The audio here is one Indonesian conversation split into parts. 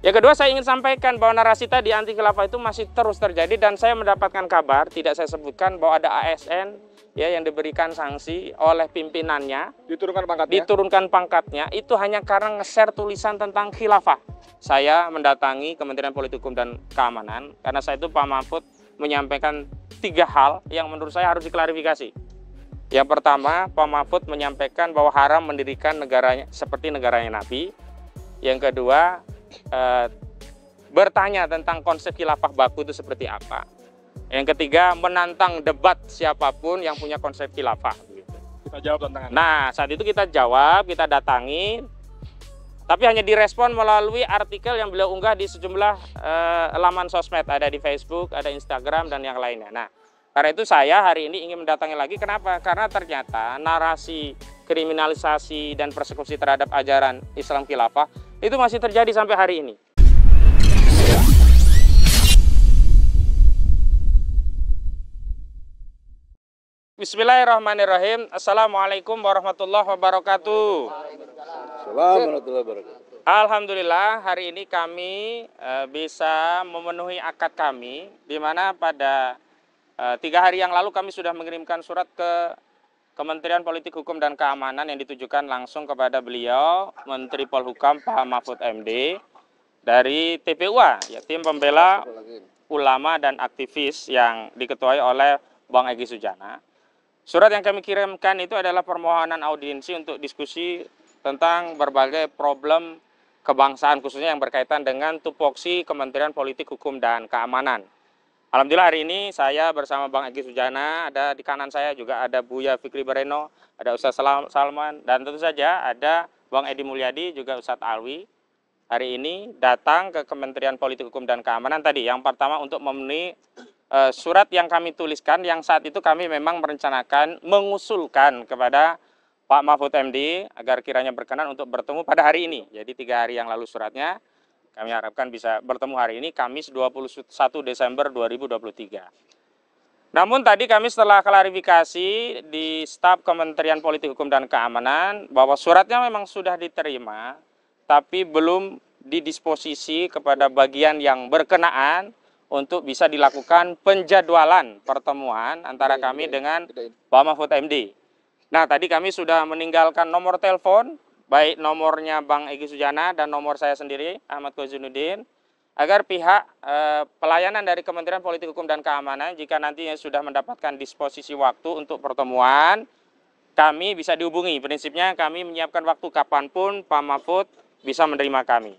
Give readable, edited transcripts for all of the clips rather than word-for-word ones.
Yang kedua, saya ingin sampaikan bahwa narasi tadi anti khilafah itu masih terus terjadi, dan saya mendapatkan kabar, tidak saya sebutkan, bahwa ada ASN ya yang diberikan sanksi oleh pimpinannya, diturunkan pangkatnya itu hanya karena nge-share tulisan tentang khilafah. Saya mendatangi Kementerian Politik Hukum dan Keamanan karena saya itu Pak Mahfud menyampaikan 3 hal yang menurut saya harus diklarifikasi. Yang pertama, Pak Mahfud menyampaikan bahwa haram mendirikan negaranya seperti negaranya Nabi. Yang kedua, bertanya tentang konsep khilafah baku itu seperti apa. Yang ketiga, menantang debat siapapun yang punya konsep khilafah. Kita jawab tantangan. Nah, saat itu kita jawab, kita datangi, tapi hanya direspon melalui artikel yang beliau unggah di sejumlah laman sosmed, ada di Facebook, ada Instagram, dan yang lainnya. Nah, karena itu saya hari ini ingin mendatangi lagi. Kenapa? Karena ternyata narasi kriminalisasi dan persekusi terhadap ajaran Islam khilafah itu masih terjadi sampai hari ini. Bismillahirrahmanirrahim. Assalamualaikum warahmatullahi wabarakatuh. Assalamualaikum warahmatullahi wabarakatuh. Alhamdulillah, hari ini kami bisa memenuhi akad kami, di mana pada 3 hari yang lalu kami sudah mengirimkan surat ke Kementerian Politik Hukum dan Keamanan yang ditujukan langsung kepada beliau, Menteri Polhukam Pak Mahfud MD, dari TPUA, ya, Tim Pembela Ulama dan Aktivis yang diketuai oleh Bang Egy Sujana. Surat yang kami kirimkan itu adalah permohonan audiensi untuk diskusi tentang berbagai problem kebangsaan, khususnya yang berkaitan dengan tupoksi Kementerian Politik Hukum dan Keamanan. Alhamdulillah hari ini saya bersama Bang Egy Sujana, ada di kanan saya juga ada Buya Fikri Bareno, ada Ustadz Salman, dan tentu saja ada Bang Edi Mulyadi, juga Ustadz Alwi. Hari ini datang ke Kementerian Politik Hukum dan Keamanan tadi, yang pertama untuk memenuhi surat yang kami tuliskan, yang saat itu kami memang merencanakan mengusulkan kepada Pak Mahfud MD agar kiranya berkenan untuk bertemu pada hari ini. Jadi 3 hari yang lalu suratnya, kami harapkan bisa bertemu hari ini, Kamis 21 Desember 2023. Namun tadi kami setelah klarifikasi di staf Kementerian Politik Hukum dan Keamanan bahwa suratnya memang sudah diterima, tapi belum didisposisi kepada bagian yang berkenaan untuk bisa dilakukan penjadwalan pertemuan antara kami dengan Pak Mahfud MD. Nah, tadi kami sudah meninggalkan nomor telepon, baik nomornya Bang Egy Sujana dan nomor saya sendiri, Ahmad Kozinuddin, agar pihak pelayanan dari Kementerian Politik Hukum dan Keamanan, jika nantinya sudah mendapatkan disposisi waktu untuk pertemuan, kami bisa dihubungi. Prinsipnya kami menyiapkan waktu kapanpun Pak Mahfud bisa menerima kami.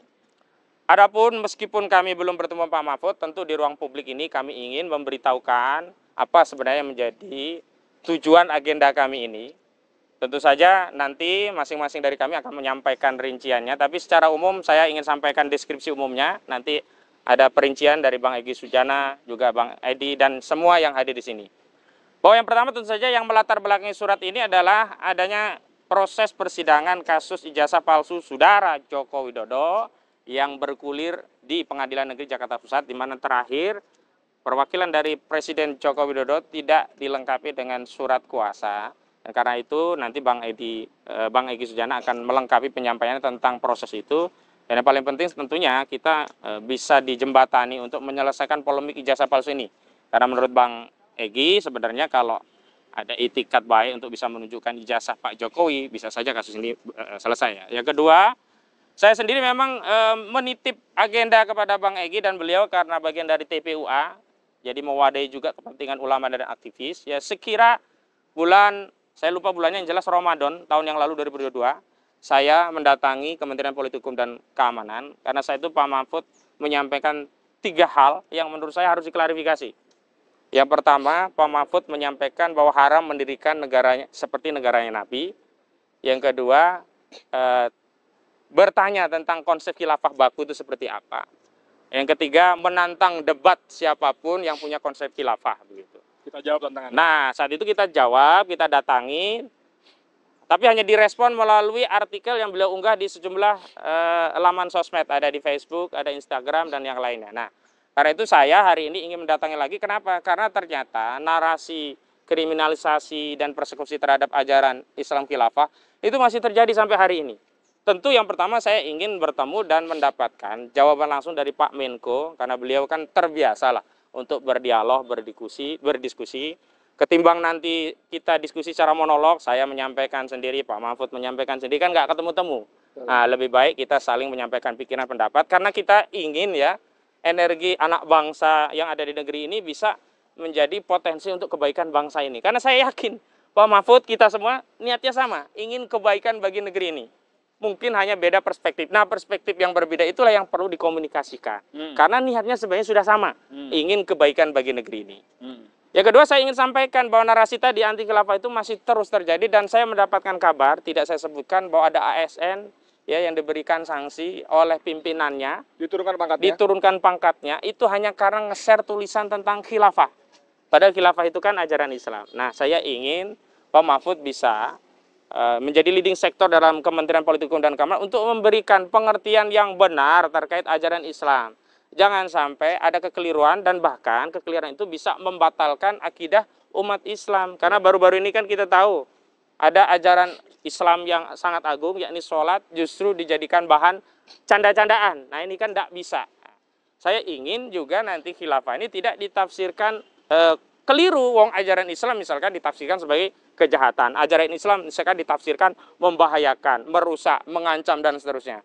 Adapun meskipun kami belum bertemu Pak Mahfud, tentu di ruang publik ini kami ingin memberitahukan apa sebenarnya menjadi tujuan agenda kami ini. Tentu saja nanti masing-masing dari kami akan menyampaikan rinciannya, tapi secara umum saya ingin sampaikan deskripsi umumnya. Nanti ada perincian dari Bang Egy Sujana, juga Bang Edi, dan semua yang hadir di sini. Bahwa yang pertama tentu saja yang melatar belakangi surat ini adalah adanya proses persidangan kasus ijazah palsu Saudara Joko Widodo yang bergulir di Pengadilan Negeri Jakarta Pusat, di mana terakhir perwakilan dari Presiden Joko Widodo tidak dilengkapi dengan surat kuasa. Dan karena itu nanti Bang Egy Sujana akan melengkapi penyampaiannya tentang proses itu. Dan yang paling penting tentunya kita bisa dijembatani untuk menyelesaikan polemik ijazah palsu ini. Karena menurut Bang Egy sebenarnya kalau ada itikat baik untuk bisa menunjukkan ijazah Pak Jokowi, bisa saja kasus ini selesai. Yang kedua, saya sendiri memang menitip agenda kepada Bang Egy dan beliau karena bagian dari TPUA, jadi mewadahi juga kepentingan ulama dan aktivis. Ya, sekira bulan, saya lupa bulannya, yang jelas Ramadan tahun yang lalu 2022, saya mendatangi Kementerian Politik Hukum dan Keamanan karena saya itu Pak Mahfud menyampaikan 3 hal yang menurut saya harus diklarifikasi. Yang pertama, Pak Mahfud menyampaikan bahwa haram mendirikan negaranya seperti negaranya Nabi. Yang kedua, bertanya tentang konsep khilafah baku itu seperti apa. Yang ketiga, menantang debat siapapun yang punya konsep khilafah, begitu. Kita jawab tantangan. Nah, saat itu kita jawab, kita datangi, tapi hanya direspon melalui artikel yang beliau unggah di sejumlah laman sosmed, ada di Facebook, ada Instagram, dan yang lainnya. Nah, karena itu saya hari ini ingin mendatangi lagi. Kenapa? Karena ternyata narasi kriminalisasi dan persekusi terhadap ajaran Islam khilafah itu masih terjadi sampai hari ini. tentu yang pertama saya ingin bertemu dan mendapatkan jawaban langsung dari Pak Menko, karena beliau kan terbiasa lah untuk berdialog, berdiskusi. Ketimbang nanti kita diskusi secara monolog, saya menyampaikan sendiri, Pak Mahfud menyampaikan sendiri, kan nggak ketemu-temu. Nah, lebih baik kita saling menyampaikan pikiran pendapat, karena kita ingin ya energi anak bangsa yang ada di negeri ini bisa menjadi potensi untuk kebaikan bangsa ini. Karena saya yakin Pak Mahfud, kita semua niatnya sama, ingin kebaikan bagi negeri ini. Mungkin hanya beda perspektif. Nah, perspektif yang berbeda itulah yang perlu dikomunikasikan. Karena niatnya sebenarnya sudah sama, ingin kebaikan bagi negeri ini. Yang kedua, saya ingin sampaikan bahwa narasi tadi anti khilafah itu masih terus terjadi, dan saya mendapatkan kabar, tidak saya sebutkan, bahwa ada ASN ya yang diberikan sanksi oleh pimpinannya, diturunkan pangkatnya itu hanya karena nge-share tulisan tentang khilafah. Padahal khilafah itu kan ajaran Islam. Nah, saya ingin Pak Mahfud bisa menjadi leading sektor dalam Kementerian Politik Hukum dan Keamanan untuk memberikan pengertian yang benar terkait ajaran Islam. Jangan sampai ada kekeliruan, dan bahkan kekeliruan itu bisa membatalkan akidah umat Islam. Karena baru-baru ini kan kita tahu ada ajaran Islam yang sangat agung, yakni sholat, justru dijadikan bahan canda-candaan. Nah, ini kan tidak bisa. Saya ingin juga nanti khilafah ini tidak ditafsirkan keliru. Wong ajaran Islam misalkan ditafsirkan sebagai kejahatan. Ajaran Islam misalkan ditafsirkan membahayakan, merusak, mengancam, dan seterusnya.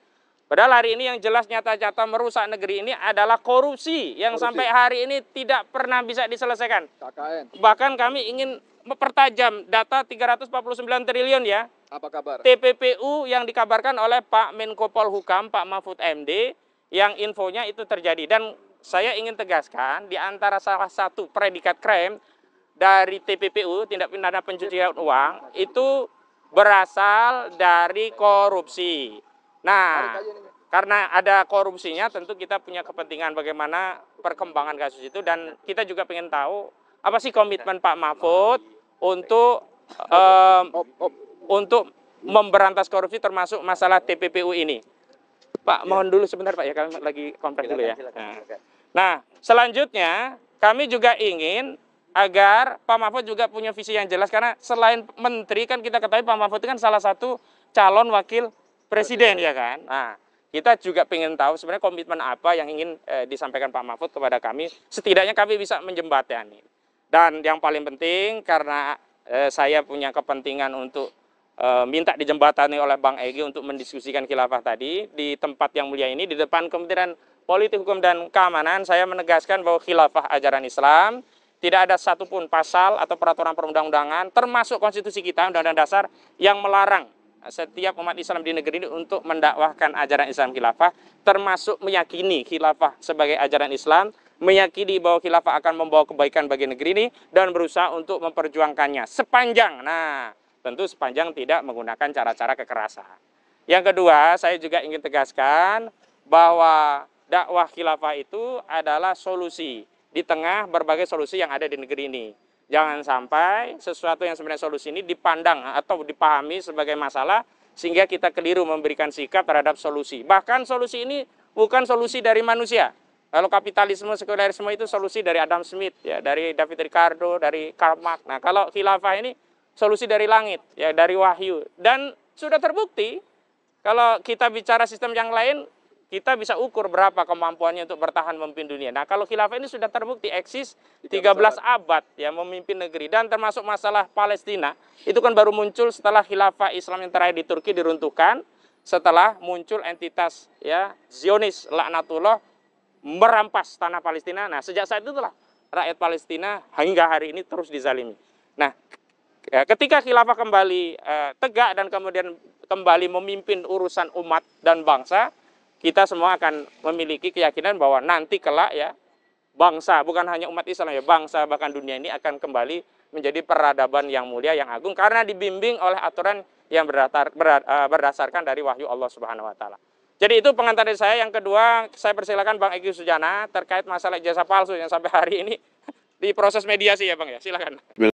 Padahal hari ini yang jelas nyata-nyata merusak negeri ini adalah korupsi yang sampai hari ini tidak pernah bisa diselesaikan. KKN. Bahkan kami ingin mempertajam data 349 triliun ya. Apa kabar? TPPU yang dikabarkan oleh Pak Menko Polhukam, Pak Mahfud MD, yang infonya itu terjadi. Dan saya ingin tegaskan, di antara salah satu predikat crime dari TPPU, tindak pidana pencucian uang, itu berasal dari korupsi. Nah, karena ada korupsinya, tentu kita punya kepentingan bagaimana perkembangan kasus itu, dan kita juga ingin tahu apa sih komitmen Pak Mahfud untuk memberantas korupsi, termasuk masalah TPPU ini. Pak, mohon dulu sebentar Pak ya, kami lagi kompleks dulu ya. Nah, selanjutnya kami juga ingin agar Pak Mahfud juga punya visi yang jelas, karena selain menteri kan kita ketahui Pak Mahfud kan salah satu calon wakil presiden ya kan. Nah, kita juga ingin tahu sebenarnya komitmen apa yang ingin disampaikan Pak Mahfud kepada kami. Setidaknya kami bisa menjembatani. Dan yang paling penting, karena saya punya kepentingan untuk minta dijembatani oleh Bang Egy untuk mendiskusikan khilafah tadi di tempat yang mulia ini, di depan Kementerian Politik Hukum dan Keamanan, saya menegaskan bahwa khilafah ajaran Islam, tidak ada satupun pasal atau peraturan perundang-undangan, termasuk konstitusi kita, Undang-Undang Dasar, yang melarang setiap umat Islam di negeri ini untuk mendakwahkan ajaran Islam khilafah, termasuk meyakini khilafah sebagai ajaran Islam, meyakini bahwa khilafah akan membawa kebaikan bagi negeri ini, dan berusaha untuk memperjuangkannya sepanjang, tentu sepanjang tidak menggunakan cara-cara kekerasan. Yang kedua, saya juga ingin tegaskan bahwa dakwah khilafah itu adalah solusi di tengah berbagai solusi yang ada di negeri ini. Jangan sampai sesuatu yang sebenarnya solusi ini dipandang atau dipahami sebagai masalah, sehingga kita keliru memberikan sikap terhadap solusi. Bahkan solusi ini bukan solusi dari manusia. Kalau kapitalisme, sekulerisme itu solusi dari Adam Smith, ya, dari David Ricardo, dari Karl Marx. Nah, kalau khilafah ini solusi dari langit, ya, dari wahyu. Dan sudah terbukti, kalau kita bicara sistem yang lain, kita bisa ukur berapa kemampuannya untuk bertahan memimpin dunia. Nah, kalau khilafah ini sudah terbukti eksis 13 abad ya memimpin negeri, dan termasuk masalah Palestina itu kan baru muncul setelah khilafah Islam yang terakhir di Turki diruntuhkan, setelah muncul entitas ya Zionis laknatullah merampas tanah Palestina. Nah, sejak saat itulah rakyat Palestina hingga hari ini terus dizalimi. Nah, ketika khilafah kembali tegak dan kemudian kembali memimpin urusan umat dan bangsa, kita semua akan memiliki keyakinan bahwa nanti kelak ya bangsa, bukan hanya umat Islam ya, bangsa bahkan dunia ini akan kembali menjadi peradaban yang mulia, yang agung, karena dibimbing oleh aturan yang berdasarkan dari wahyu Allah Subhanahu wa taala. Jadi itu pengantar dari saya. Yang kedua, saya persilakan Bang Egy Sujana terkait masalah ijazah palsu yang sampai hari ini diproses mediasi ya Bang ya. Silakan.